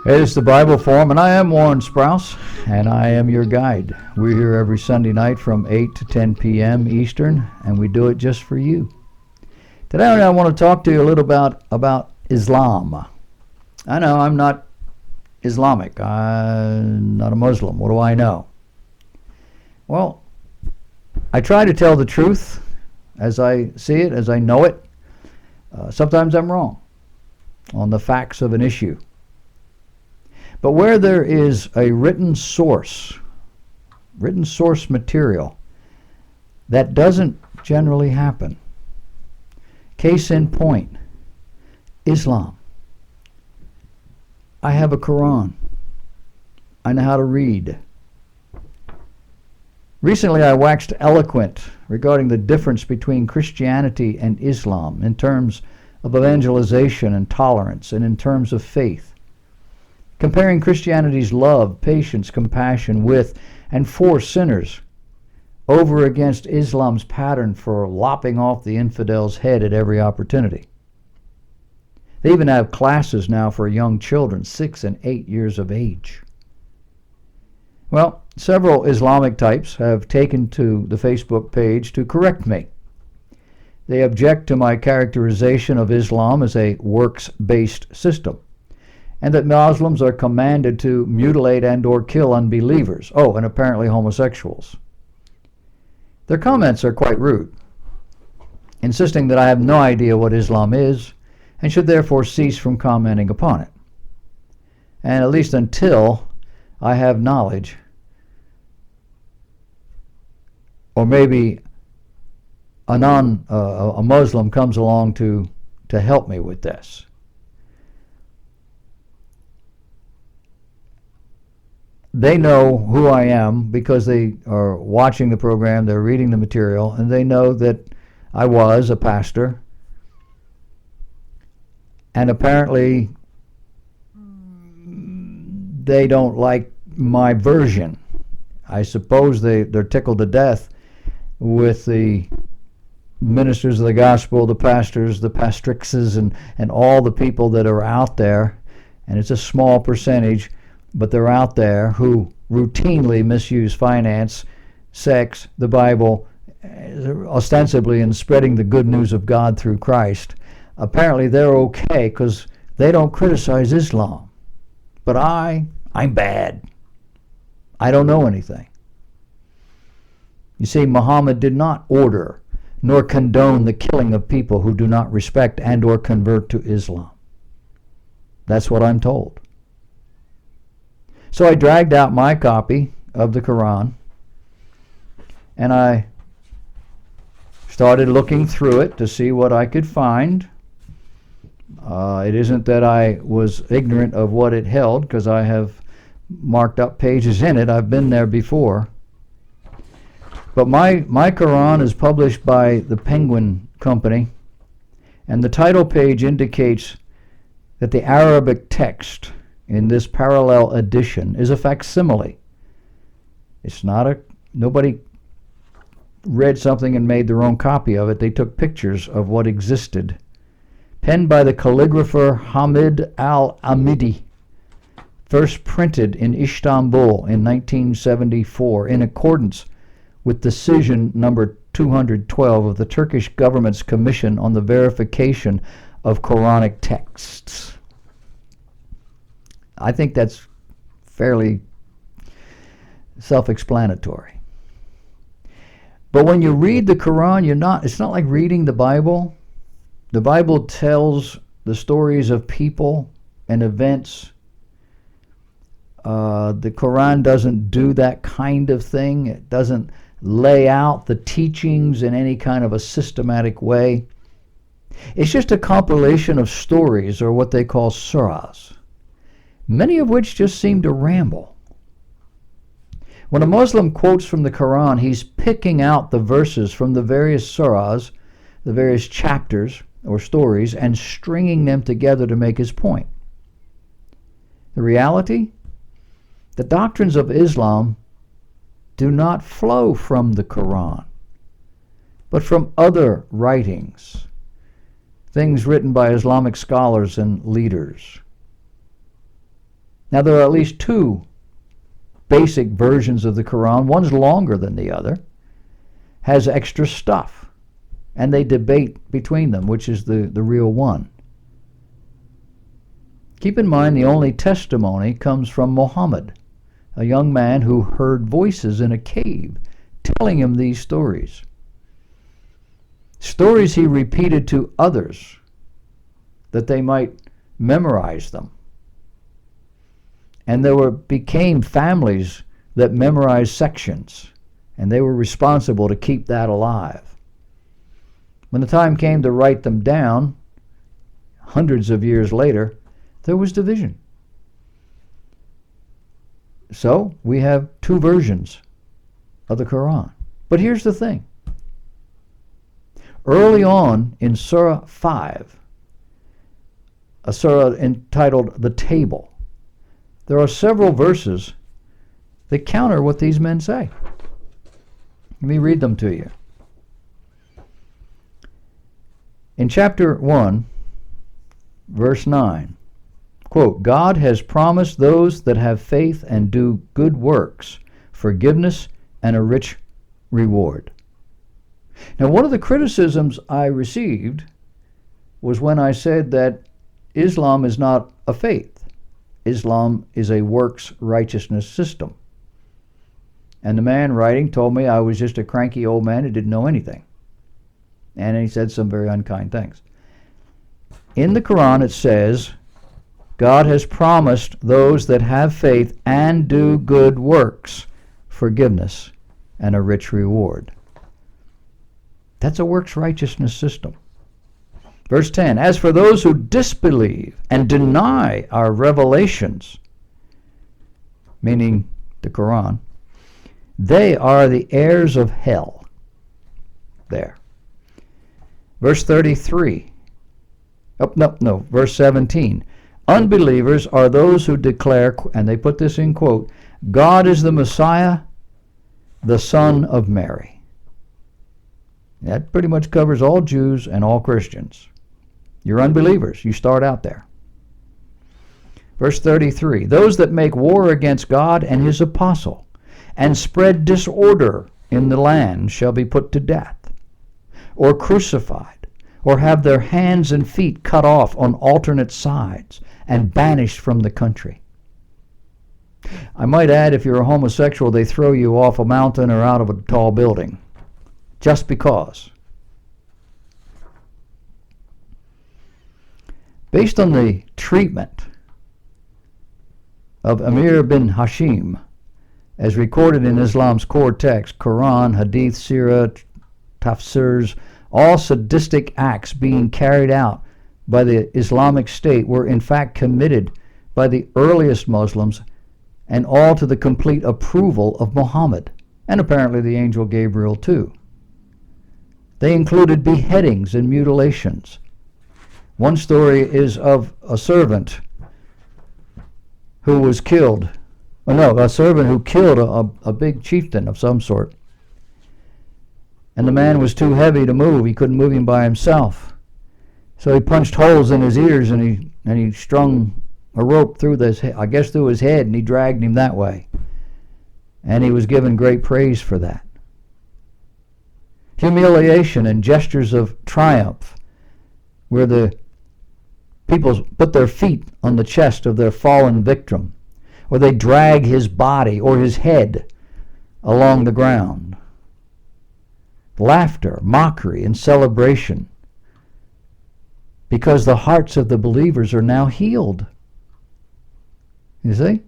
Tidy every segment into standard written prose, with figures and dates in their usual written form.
It is the Bible Forum, and I am Warren Sprouse, and I am your guide. We're here every Sunday night from 8 to 10 p.m. Eastern, and we do it just for you. Today I want to talk to you a little about Islam. I know I'm not Islamic. I'm not a Muslim. What do I know? Well, I try to tell the truth as I see it, as I know it. Sometimes I'm wrong on the facts of an issue. But where there is a written source material, that doesn't generally happen. Case in point, Islam. I have a Quran. I know how to read. Recently I waxed eloquent regarding the difference between Christianity and Islam in terms of evangelization and tolerance, and in terms of faith. Comparing Christianity's love, patience, compassion with and for sinners over against Islam's pattern for lopping off the infidel's head at every opportunity. They even have classes now for young children, 6 and 8 years of age. Well, several Islamic types have taken to the Facebook page to correct me. They object to my characterization of Islam as a works-based system, and that Muslims are commanded to mutilate and or kill unbelievers. Oh, and apparently homosexuals. Their comments are quite rude, insisting that I have no idea what Islam is and should therefore cease from commenting upon it. And at least until I have knowledge, or maybe a Muslim comes along to help me with this. They know who I am because they are watching the program, they're reading the material, and they know that I was a pastor. And apparently they don't like my version. I suppose they're tickled to death with the ministers of the gospel, the pastors, the pastrixes, and all the people that are out there, and it's a small percentage, but they're out there who routinely misuse finance, sex, the Bible, ostensibly in spreading the good news of God through Christ. Apparently they're okay because they don't criticize Islam. But I'm bad. I don't know anything. You see, Muhammad did not order nor condone the killing of people who do not respect and or convert to Islam. That's what I'm told. So I dragged out my copy of the Quran and I started looking through it to see what I could find. It isn't that I was ignorant of what it held, because I have marked up pages in it. I've been there before. But my Quran is published by the Penguin Company, and the title page indicates that the Arabic text in this parallel edition is a facsimile. It's not nobody read something and made their own copy of it. They took pictures of what existed. Penned by the calligrapher Hamid al-Amidi, first printed in Istanbul in 1974 in accordance with decision number 212 of the Turkish government's Commission on the Verification of Quranic Texts. I think that's fairly self-explanatory. But when you read the Quran, it's not like reading the Bible. The Bible tells the stories of people and events. The Quran doesn't do that kind of thing. It doesn't lay out the teachings in any kind of a systematic way. It's just a compilation of stories, or what they call surahs, many of which just seem to ramble. When a Muslim quotes from the Quran, he's picking out the verses from the various surahs, the various chapters or stories, and stringing them together to make his point. The reality? The doctrines of Islam do not flow from the Quran, but from other writings, things written by Islamic scholars and leaders. Now, there are at least two basic versions of the Quran. One's longer than the other, has extra stuff, and they debate between them which is the real one. Keep in mind, the only testimony comes from Muhammad, a young man who heard voices in a cave telling him these stories. Stories he repeated to others that they might memorize them. And there became families that memorized sections, and they were responsible to keep that alive. When the time came to write them down, hundreds of years later, there was division. So we have two versions of the Quran. But here's the thing. Early on in Surah 5, a surah entitled The Table, there are several verses that counter what these men say. Let me read them to you. In chapter 1, verse 9, quote, God has promised those that have faith and do good works forgiveness and a rich reward. Now, one of the criticisms I received was when I said that Islam is not a faith. Islam is a works righteousness system. And the man writing told me I was just a cranky old man who didn't know anything. And he said some very unkind things. In the Quran it says, God has promised those that have faith and do good works forgiveness and a rich reward. That's a works righteousness system. Verse 10, as for those who disbelieve and deny our revelations, meaning the Quran, they are the heirs of hell. There. Verse 33. Verse 17. Unbelievers are those who declare, and they put this in quote, God is the Messiah, the Son of Mary. That pretty much covers all Jews and all Christians. You're unbelievers. You start out there. Verse 33. Those that make war against God and his apostle and spread disorder in the land shall be put to death, or crucified, or have their hands and feet cut off on alternate sides and banished from the country. I might add, if you're a homosexual, they throw you off a mountain or out of a tall building, just because. Based on the treatment of Amir bin Hashim, as recorded in Islam's core text, Quran, Hadith, Sirah, Tafsirs, all sadistic acts being carried out by the Islamic State were in fact committed by the earliest Muslims, and all to the complete approval of Muhammad, and apparently the angel Gabriel too. They included beheadings and mutilations. One story is of a servant who was killed. A servant who killed a big chieftain of some sort. And the man was too heavy to move. He couldn't move him by himself. So he punched holes in his ears, and he strung a rope through through his head, and he dragged him that way. And he was given great praise for that. Humiliation and gestures of triumph, where the people put their feet on the chest of their fallen victim, or they drag his body or his head along the ground. Laughter, mockery, and celebration, because the hearts of the believers are now healed. You see?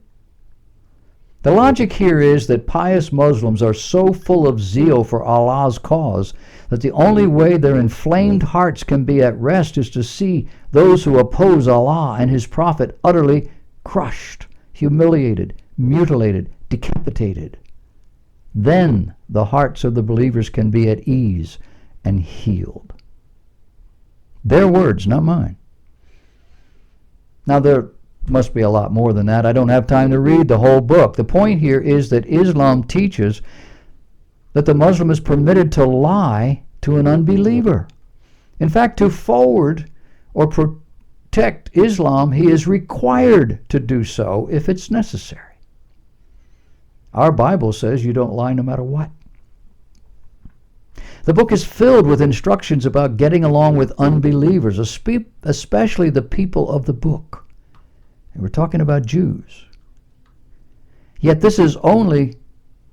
The logic here is that pious Muslims are so full of zeal for Allah's cause that the only way their inflamed hearts can be at rest is to see those who oppose Allah and his Prophet utterly crushed, humiliated, mutilated, decapitated. Then the hearts of the believers can be at ease and healed. Their words, not mine. Now, there must be a lot more than that. I don't have time to read the whole book. The point here is that Islam teaches that the Muslim is permitted to lie to an unbeliever. In fact, to forward or protect Islam, he is required to do so if it's necessary. Our Bible says you don't lie no matter what. The book is filled with instructions about getting along with unbelievers, especially the people of the book. And we're talking about Jews. Yet this is only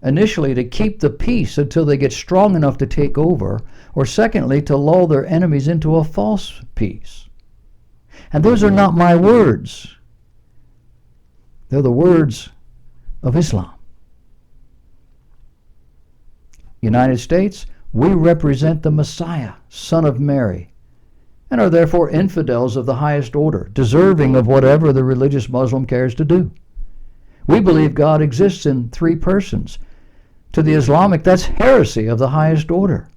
initially to keep the peace until they get strong enough to take over, or secondly, to lull their enemies into a false peace. And those are not my words. They're the words of Islam. United States, we represent the Messiah, Son of Mary, and are therefore infidels of the highest order, deserving of whatever the religious Muslim cares to do. We believe God exists in three persons. To the Islamic, that's heresy of the highest order.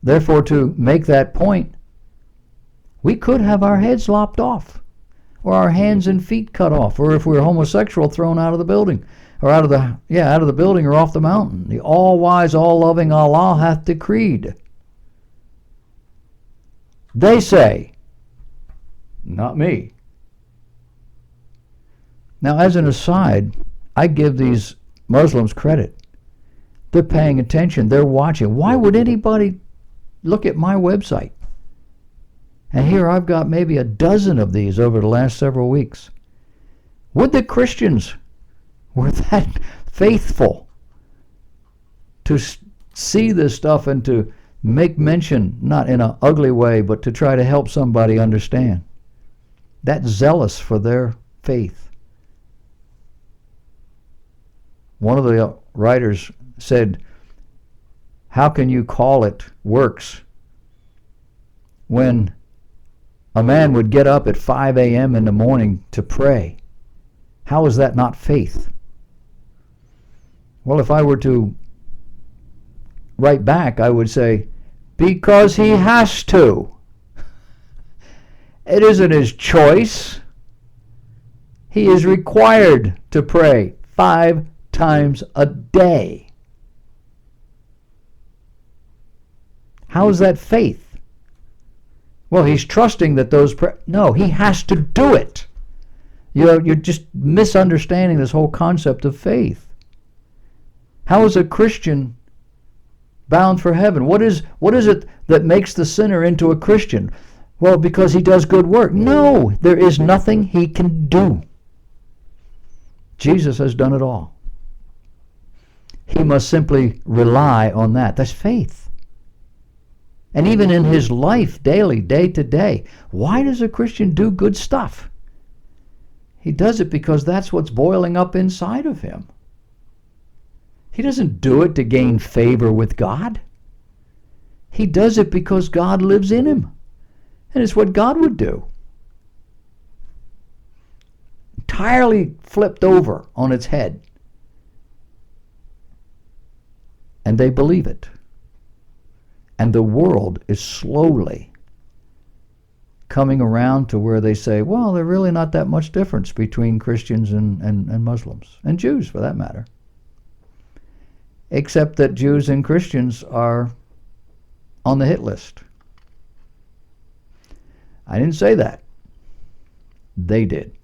Therefore, to make that point, we could have our heads lopped off, or our hands and feet cut off, or if we were homosexual, thrown out of the building, or out of the building or off the mountain. The all-wise, all-loving Allah hath decreed. They say, not me. Now, as an aside, I give these Muslims credit. They're paying attention. They're watching. Why would anybody look at my website? And here I've got maybe a dozen of these over the last several weeks. Would the Christians were that faithful to see this stuff and to make mention, not in an ugly way, but to try to help somebody understand? That zealous for their faith. One of the writers said, how can you call it works when a man would get up at 5 a.m. in the morning to pray? How is that not faith? Well, if I were to write back, I would say, because he has to. It isn't his choice. He is required to pray 5 times a day. How is that faith? Well, he's trusting that those no, he has to do it. You're just misunderstanding this whole concept of faith. How is a Christian bound for heaven? What is it that makes the sinner into a Christian? Well, because he does good work. No, there is nothing he can do. Jesus has done it all. He must simply rely on that. That's faith. And even in his life, daily, day to day, why does a Christian do good stuff? He does it because that's what's boiling up inside of him. He doesn't do it to gain favor with God. He does it because God lives in him. And it's what God would do. Entirely flipped over on its head. And they believe it. And the world is slowly coming around to where they say, well, there's really not that much difference between Christians and Muslims, and Jews for that matter. Except that Jews and Christians are on the hit list. I didn't say that. They did.